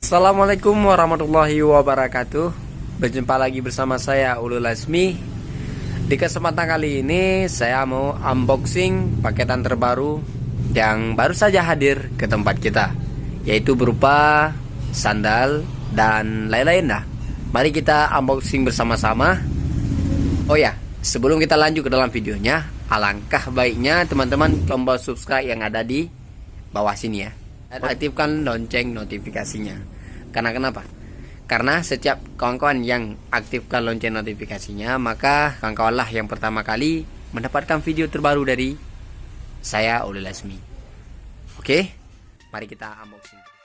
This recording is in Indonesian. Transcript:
Assalamualaikum warahmatullahi wabarakatuh. Berjumpa lagi bersama saya Ulul Lasmi. Di kesempatan kali ini saya mau unboxing paketan terbaru yang baru saja hadir ke tempat kita, yaitu berupa sandal dan lain-lain dah. Mari kita unboxing bersama-sama. Oh ya, sebelum kita lanjut ke dalam videonya, alangkah baiknya teman-teman tombol subscribe yang ada di bawah sini ya. Aktifkan lonceng notifikasinya. Karena kenapa? Karena setiap kawan-kawan yang aktifkan lonceng notifikasinya, maka kawan-kawanlah yang pertama kali mendapatkan video terbaru dari saya Ulul Lasmi. Oke, mari kita unboxing.